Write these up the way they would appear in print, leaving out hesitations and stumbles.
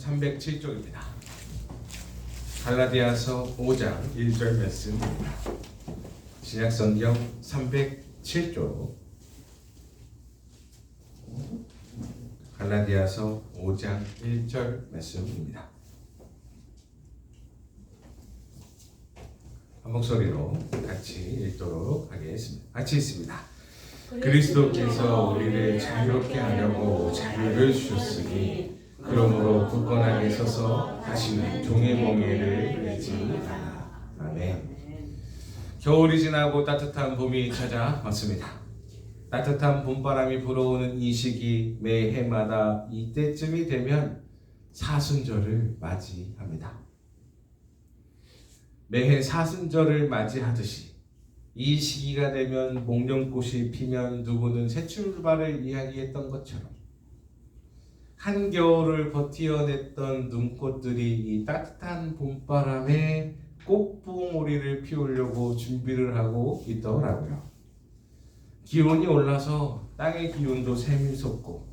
307쪽입니다. 갈라디아서 5장 1절 말씀입니다. 신약성경 307쪽 갈라디아서 5장 1절 말씀입니다. 한 목소리로 같이 읽도록 하겠습니다. 같이 읽습니다. 그리스도께서 우리를 자유롭게 하려고 자유를 주셨으니 그러므로 굳건하게 서서 다시는 종의 멍에를 매지 않아. 아멘. 겨울이 지나고 따뜻한 봄이 찾아왔습니다. 따뜻한 봄바람이 불어오는 이 시기 매해마다 이때쯤이 되면 사순절을 맞이합니다. 매해 사순절을 맞이하듯이 이 시기가 되면 목련꽃이 피면 누구는 새 출발을 이야기했던 것처럼 한겨울을 버티어냈던 눈꽃들이 이 따뜻한 봄바람에 꽃봉오리를 피우려고 준비를 하고 있더라고요. 기온이 올라서 땅의 기운도 샘솟고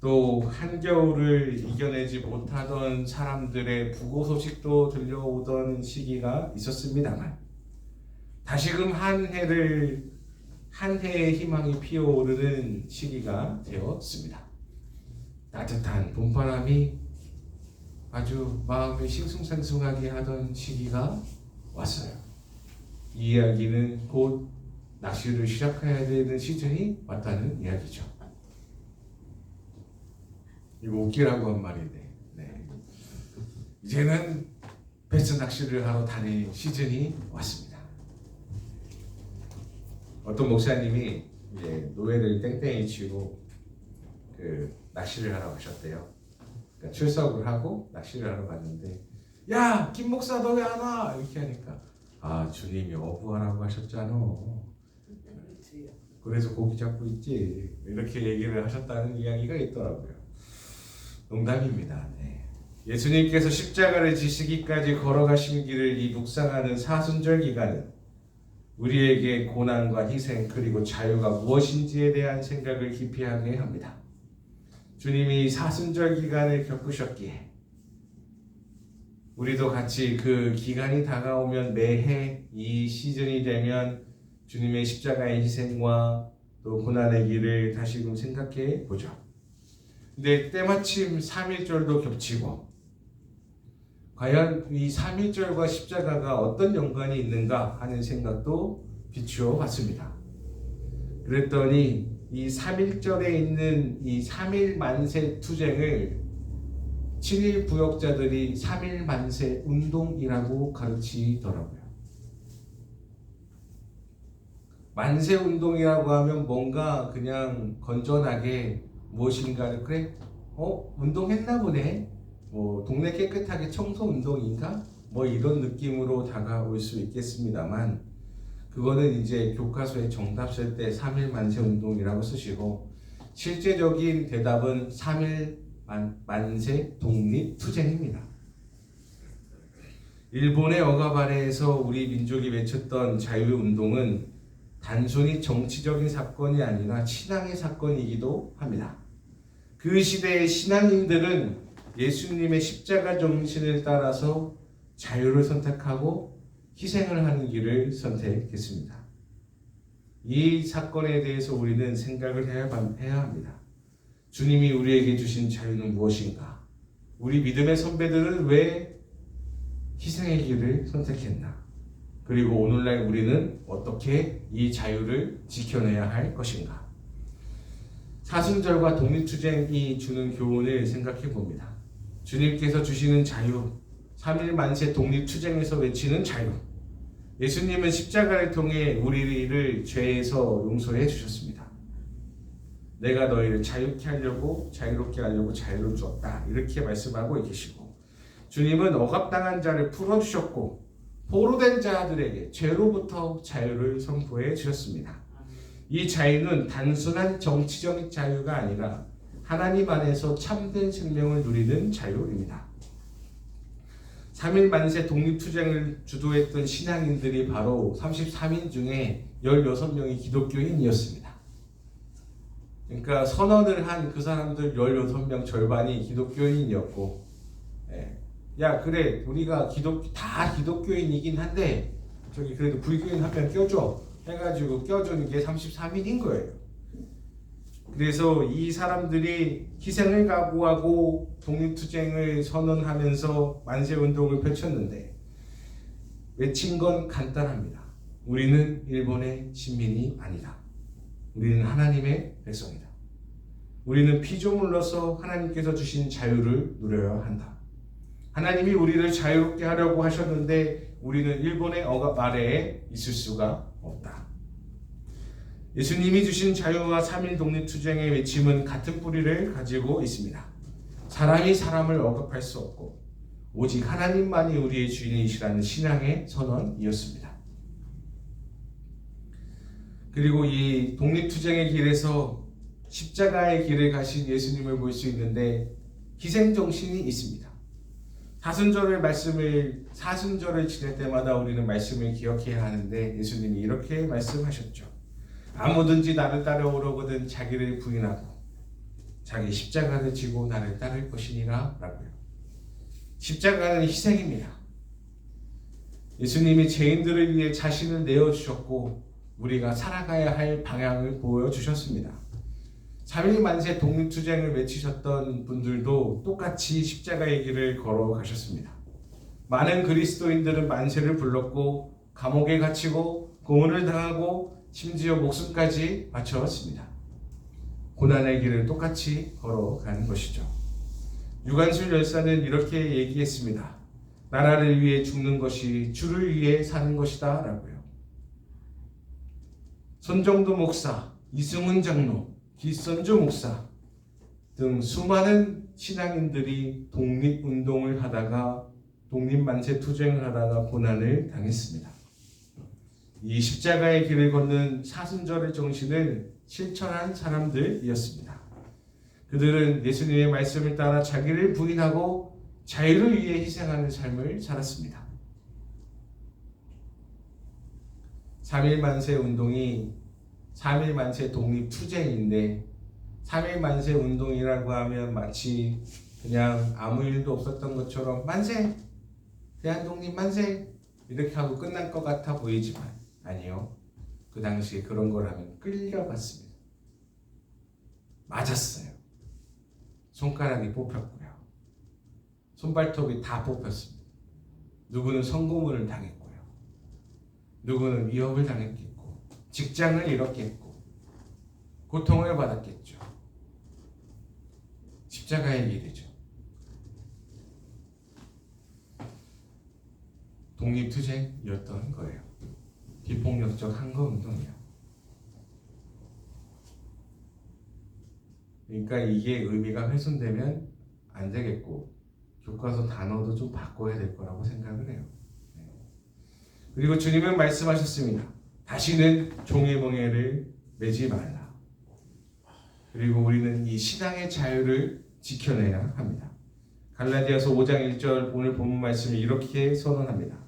또 한겨울을 이겨내지 못하던 사람들의 부고 소식도 들려오던 시기가 있었습니다만 다시금 한 해의 희망이 피어오르는 시기가 되었습니다. 따뜻한 봄바람이 아주 마음을 싱숭생숭하게 하던 시기가 왔어요. 이 이야기는 곧 낚시를 시작해야 되는 시즌이 왔다는 이야기죠. 이거 웃기라고 한 말인데, 네. 이제는 베스 낚시를 하러 다닐 시즌이 왔습니다. 어떤 목사님이 이제 노예를 땡땡이 치고 낚시를 하러 가셨대요. 그러니까 출석을 하고 낚시를 하러 갔는데, 야, 김 목사 너 왜 안 와? 이렇게 하니까, 아, 주님이 어부하라고 하셨잖아. 그래서 고기 잡고 있지. 이렇게 얘기를 하셨다는 이야기가 있더라고요. 농담입니다. 네. 예수님께서 십자가를 지시기까지 걸어가신 길을 이 묵상하는 사순절 기간은 우리에게 고난과 희생 그리고 자유가 무엇인지에 대한 생각을 깊이 하게 합니다. 주님이 사순절 기간을 겪으셨기에 우리도 같이 그 기간이 다가오면 매해 이 시즌이 되면 주님의 십자가의 희생과 또 고난의 길을 다시금 생각해 보죠. 근데 때마침 3.1절도 겹치고 과연 이 3.1절과 십자가가 어떤 연관이 있는가 하는 생각도 비추어 봤습니다. 그랬더니 이 3.1절에 있는 이 3.1 만세 투쟁을 7.1 부역자들이 3.1 만세 운동이라고 가르치더라고요. 만세 운동이라고 하면 뭔가 그냥 건전하게 무엇인가를 그래? 운동했나 보네. 뭐 동네 깨끗하게 청소 운동인가? 뭐 이런 느낌으로 다가올 수 있겠습니다만 그거는 이제 교과서에 정답 쓸 때 3.1 만세 운동이라고 쓰시고 실제적인 대답은 3.1 만세 독립 투쟁입니다. 일본의 억압 아래에서 우리 민족이 외쳤던 자유운동은 단순히 정치적인 사건이 아니라 신앙의 사건이기도 합니다. 그 시대의 신앙인들은 예수님의 십자가 정신을 따라서 자유를 선택하고 희생을 하는 길을 선택했습니다. 이 사건에 대해서 우리는 생각을 해야 합니다. 주님이 우리에게 주신 자유는 무엇인가? 우리 믿음의 선배들은 왜 희생의 길을 선택했나? 그리고 오늘날 우리는 어떻게 이 자유를 지켜내야 할 것인가? 사순절과 독립투쟁이 주는 교훈을 생각해 봅니다. 주님께서 주시는 자유, 3.1 만세 독립투쟁에서 외치는 자유. 예수님은 십자가를 통해 우리를 죄에서 용서해 주셨습니다. 내가 너희를 자유롭게 하려고 자유를 주었다. 이렇게 말씀하고 계시고 주님은 억압당한 자를 풀어주셨고 포로된 자들에게 죄로부터 자유를 선포해 주셨습니다. 이 자유는 단순한 정치적인 자유가 아니라 하나님 안에서 참된 생명을 누리는 자유입니다. 3.1 만세 독립투쟁을 주도했던 신앙인들이 바로 33인 중에 16명이 기독교인이었습니다. 그러니까 선언을 한 그 사람들 16명 절반이 기독교인이었고 예. 야 그래 우리가 다 기독교인이긴 한데 저기 그래도 불교인 한 명 껴줘 해가지고 껴주는 게 33인인 거예요. 그래서 이 사람들이 희생을 각오하고 독립투쟁을 선언하면서 만세운동을 펼쳤는데 외친 건 간단합니다. 우리는 일본의 식민이 아니다. 우리는 하나님의 백성이다. 우리는 피조물로서 하나님께서 주신 자유를 누려야 한다. 하나님이 우리를 자유롭게 하려고 하셨는데 우리는 일본의 억압 아래에 있을 수가 없다. 예수님이 주신 자유와 3.1 독립투쟁의 외침은 같은 뿌리를 가지고 있습니다. 사람이 사람을 억압할 수 없고 오직 하나님만이 우리의 주인이시라는 신앙의 선언이었습니다. 그리고 이 독립투쟁의 길에서 십자가의 길을 가신 예수님을 볼 수 있는데 희생정신이 있습니다. 사순절을 지낼 때마다 우리는 말씀을 기억해야 하는데 예수님이 이렇게 말씀하셨죠. 아무든지 나를 따라오려거든 자기를 부인하고 자기 십자가를 지고 나를 따를 것이니라 라고요. 십자가는 희생입니다. 예수님이 죄인들을 위해 자신을 내어주셨고 우리가 살아가야 할 방향을 보여주셨습니다. 3.1 만세 독립투쟁을 외치셨던 분들도 똑같이 십자가의 길을 걸어가셨습니다. 많은 그리스도인들은 만세를 불렀고 감옥에 갇히고 고문을 당하고 심지어 목숨까지 바쳤습니다. 고난의 길을 똑같이 걸어가는 것이죠. 유관순 열사는 이렇게 얘기했습니다. 나라를 위해 죽는 것이 주를 위해 사는 것이다 라고요. 손정도 목사, 이승훈 장로, 기선주 목사 등 수많은 신앙인들이 독립운동을 하다가 독립만세 투쟁을 하다가 고난을 당했습니다. 이 십자가의 길을 걷는 사순절의 정신을 실천한 사람들이었습니다. 그들은 예수님의 말씀을 따라 자기를 부인하고 자유를 위해 희생하는 삶을 살았습니다. 3.1 만세 운동이 3.1 만세 독립투쟁인데 3.1 만세 운동이라고 하면 마치 그냥 아무 일도 없었던 것처럼 만세! 대한독립 만세! 이렇게 하고 끝날 것 같아 보이지만 아니요. 그 당시에 그런 걸 하면 끌려갔습니다. 맞았어요. 손가락이 뽑혔고요. 손발톱이 다 뽑혔습니다. 누구는 성고문을 당했고요. 누구는 위협을 당했겠고 직장을 잃었겠고 고통을 받았겠죠. 십자가의 길이죠. 독립투쟁이었던 거예요. 비폭력적 항거운동이요. 그러니까 이게 의미가 훼손되면 안 되겠고 교과서 단어도 좀 바꿔야 될 거라고 생각을 해요. 그리고 주님은 말씀하셨습니다. 다시는 종의 멍에를 매지 말라. 그리고 우리는 이 신앙의 자유를 지켜내야 합니다. 갈라디아서 5장 1절 오늘 본문 말씀이 이렇게 선언합니다.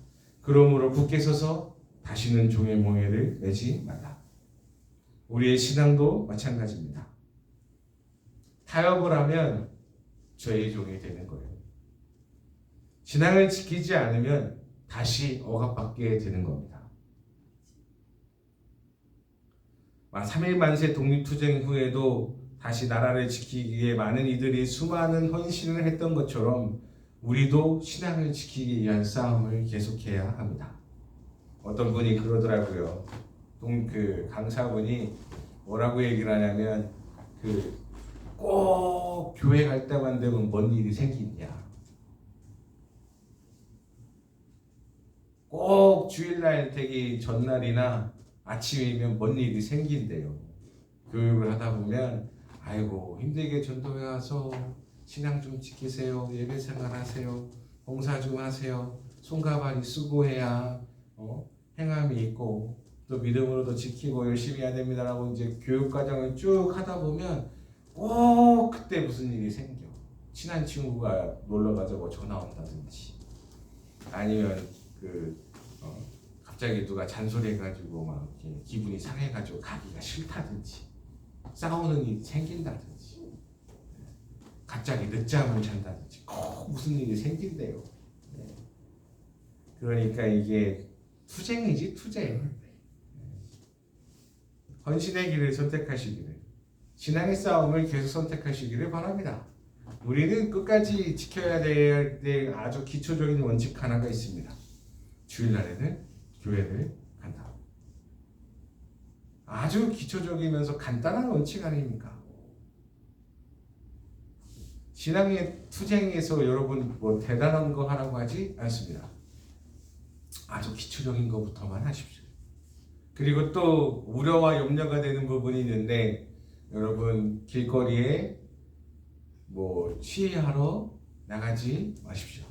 그러므로 굳게 서서 다시는 종의 멍에를 매지 말라. 우리의 신앙도 마찬가지입니다. 타협을 하면 죄의 종이 되는 거예요. 신앙을 지키지 않으면 다시 억압받게 되는 겁니다. 3.1 만세 독립투쟁 후에도 다시 나라를 지키기 위해 많은 이들이 수많은 헌신을 했던 것처럼 우리도 신앙을 지키기 위한 싸움을 계속해야 합니다. 어떤 분이 그러더라고요. 그 강사분이 뭐라고 얘기를 하냐면 꼭 교회 갈 때만 되면 뭔 일이 생기냐. 꼭 주일날 되기 전날이나 아침이면 뭔 일이 생긴대요. 교육을 하다 보면 아이고 힘들게 전도회 와서 신앙 좀 지키세요. 예배 생활하세요. 봉사 좀 하세요. 손가발이 수고해야 행함이 있고 또 믿음으로도 지키고 열심히 해야 됩니다라고 이제 교육 과정을 쭉 하다 보면 꼭 그때 무슨 일이 생겨. 친한 친구가 놀러 가자고 전화 온다든지 아니면 갑자기 누가 잔소리해가지고 막 기분이 상해가지고 가기가 싫다든지 싸우는 일이 생긴다든지 갑자기 늦잠을 잔다든지 꼭 무슨 일이 생긴대요. 네. 그러니까 이게 투쟁이지 투쟁. 헌신의 길을 선택하시기를, 신앙의 싸움을 계속 선택하시기를 바랍니다. 우리는 끝까지 지켜야 될 아주 기초적인 원칙 하나가 있습니다. 주일날에는 교회를 간다. 아주 기초적이면서 간단한 원칙 아닙니까? 신앙의 투쟁에서 여러분 뭐 대단한 거 하라고 하지 않습니다. 아주 기초적인 것부터만 하십시오. 그리고 또 우려와 염려가 되는 부분이 있는데, 여러분 길거리에 뭐 시위하러 나가지 마십시오.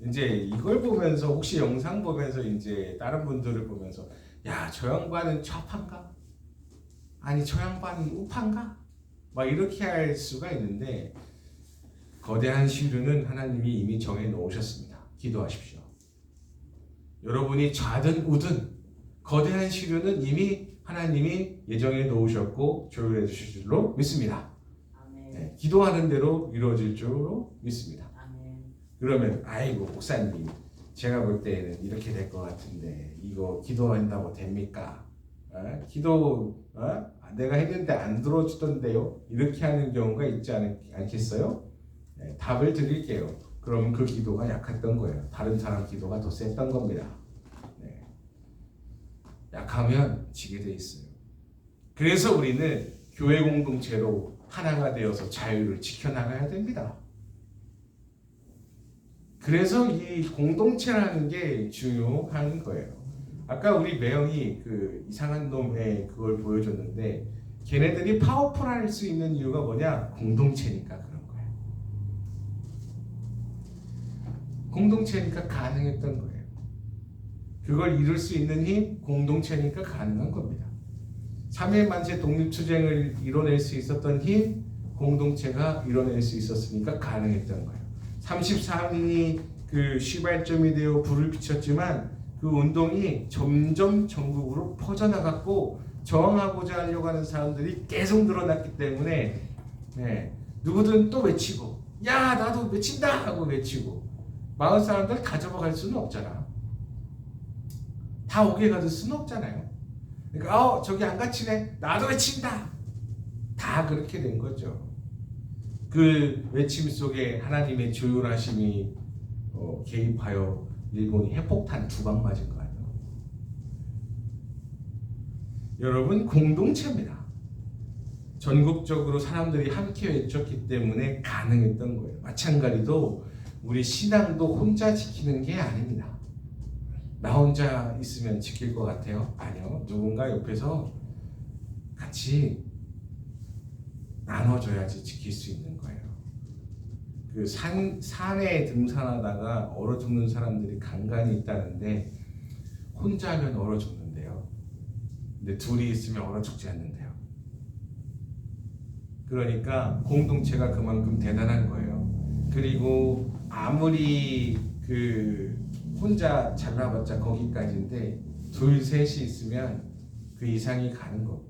이제 이걸 보면서, 혹시 영상 보면서 이제 다른 분들을 보면서, 야, 저 양반은 좌파인가? 아니, 저 양반은 우파인가? 막 이렇게 할 수가 있는데, 거대한 시류는 하나님이 이미 정해 놓으셨습니다. 기도하십시오. 여러분이 좌든 우든 거대한 시류는 이미 하나님이 예정해 놓으셨고 조율해 주실 줄로 믿습니다. 네, 기도하는 대로 이루어질 줄로 믿습니다. 그러면 아이고 목사님, 제가 볼 때는 이렇게 될 것 같은데 이거 기도한다고 됩니까? 내가 했는데 안 들어주던데요? 이렇게 하는 경우가 있지 않겠어요? 네, 답을 드릴게요. 그럼 그 기도가 약했던 거예요. 다른 사람 기도가 더 셌던 겁니다. 네. 약하면 지게 돼 있어요. 그래서 우리는 교회 공동체로 하나가 되어서 자유를 지켜나가야 됩니다. 그래서 이 공동체라는 게 중요한 거예요. 아까 우리 매형이 그 이상한 놈의 그걸 보여줬는데, 걔네들이 파워풀할 수 있는 이유가 뭐냐? 공동체니까 그런 거예요. 공동체니까 가능했던 거예요. 그걸 이룰 수 있는 힘, 공동체니까 가능한 겁니다. 3일 만세 독립투쟁을 이뤄낼 수 있었던 힘, 공동체가 이뤄낼 수 있었으니까 가능했던 거예요. 33인이 그 시발점이 되어 불을 비췄지만 그 운동이 점점 전국으로 퍼져나갔고, 저항하고자 하려고 하는 사람들이 계속 늘어났기 때문에 누구든 또 외치고, 야 나도 외친다 하고 외치고, 마을 사람들 다 접어갈 수는 없잖아. 다 오게 가둘 수는 없잖아요. 그러니까 저기 안 갇히네, 나도 외친다. 다 그렇게 된 거죠. 그 외침 속에 하나님의 조율하심이 개입하여 일본이 핵폭탄 2방 맞은 거 아니에요. 여러분, 공동체입니다. 전국적으로 사람들이 함께 외쳤기 때문에 가능했던 거예요. 마찬가지로 우리 신앙도 혼자 지키는 게 아닙니다. 나 혼자 있으면 지킬 것 같아요? 아니요. 누군가 옆에서 같이 나눠줘야지 지킬 수 있는 거예요. 그 산에 등산하다가 얼어 죽는 사람들이 간간히 있다는데, 혼자면 얼어 죽는데요. 근데 둘이 있으면 얼어 죽지 않는데요. 그러니까 공동체가 그만큼 대단한 거예요. 그리고 아무리 혼자 잘나봤자 거기까지인데, 둘 셋이 있으면 그 이상이 가는 거.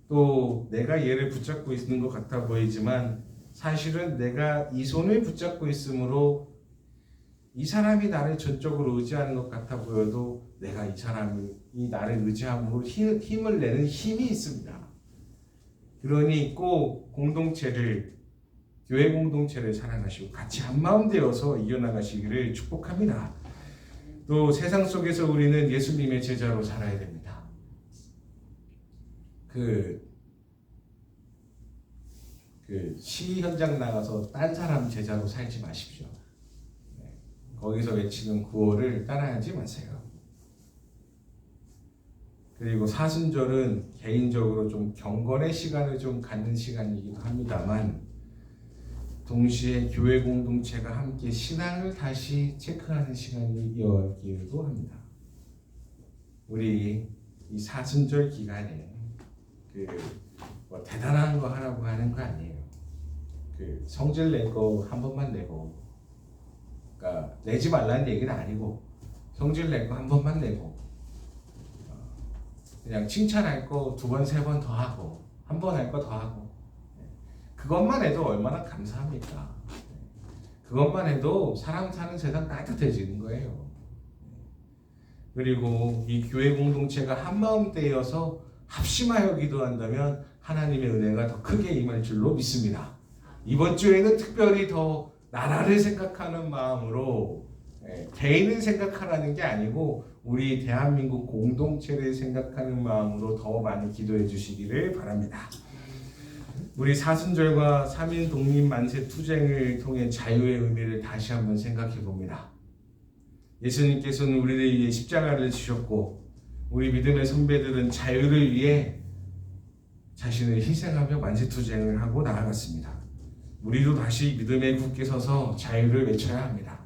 또 내가 얘를 붙잡고 있는 것 같아 보이지만 사실은 내가 이 손을 붙잡고 있으므로 이 사람이 나를 전적으로 의지하는 것 같아 보여도 내가 이 사람이 나를 의지함으로 힘을 내는 힘이 있습니다. 그러니 꼭 교회 공동체를 사랑하시고 같이 한마음 되어서 이어나가시기를 축복합니다. 또 세상 속에서 우리는 예수님의 제자로 살아야 됩니다. 시위 현장 나가서 딴 사람 제자로 살지 마십시오. 거기서 외치는 구호를 따라하지 마세요. 그리고 사순절은 개인적으로 좀 경건의 시간을 좀 갖는 시간이기도 합니다만, 동시에 교회 공동체가 함께 신앙을 다시 체크하는 시간이기도 합니다. 우리 이 사순절 기간에 뭐 대단한 거 하라고 하는 거 아니에요. 성질 낼 거 한 번만 내고, 그러니까 내지 말라는 얘기는 아니고, 성질 낼 거 한 번만 내고, 그냥 칭찬할 거 2번, 3번 더 하고, 한 번 할 거 더 하고, 그것만 해도 얼마나 감사합니까? 그것만 해도 사람 사는 세상 따뜻해지는 거예요. 그리고 이 교회 공동체가 한마음 되어서 합심하여 기도한다면 하나님의 은혜가 더 크게 임할 줄로 믿습니다. 이번 주에는 특별히 더 나라를 생각하는 마음으로 개인을 생각하라는 게 아니고 우리 대한민국 공동체를 생각하는 마음으로 더 많이 기도해 주시기를 바랍니다. 우리 사순절과 3일 독립 만세 투쟁을 통해 자유의 의미를 다시 한번 생각해 봅니다. 예수님께서는 우리를 위해 십자가를 지셨고 우리 믿음의 선배들은 자유를 위해 자신을 희생하며 만세 투쟁을 하고 나아갔습니다. 우리도 다시 믿음에 굳게 서서 자유를 외쳐야 합니다.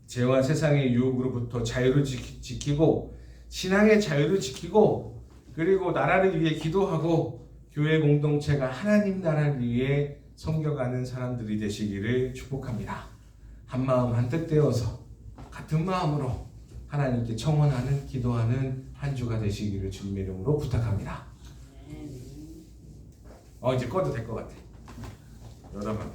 죄와 세상의 유혹으로부터 자유를 지키고 신앙의 자유를 지키고 그리고 나라를 위해 기도하고 교회 공동체가 하나님 나라를 위해 섬겨가는 사람들이 되시기를 축복합니다. 한마음 한뜻 되어서 같은 마음으로 하나님께 청원하는 기도하는 한 주가 되시기를 주님의 이름으로 부탁합니다. 이제 꺼도 될 것 같아. 여러분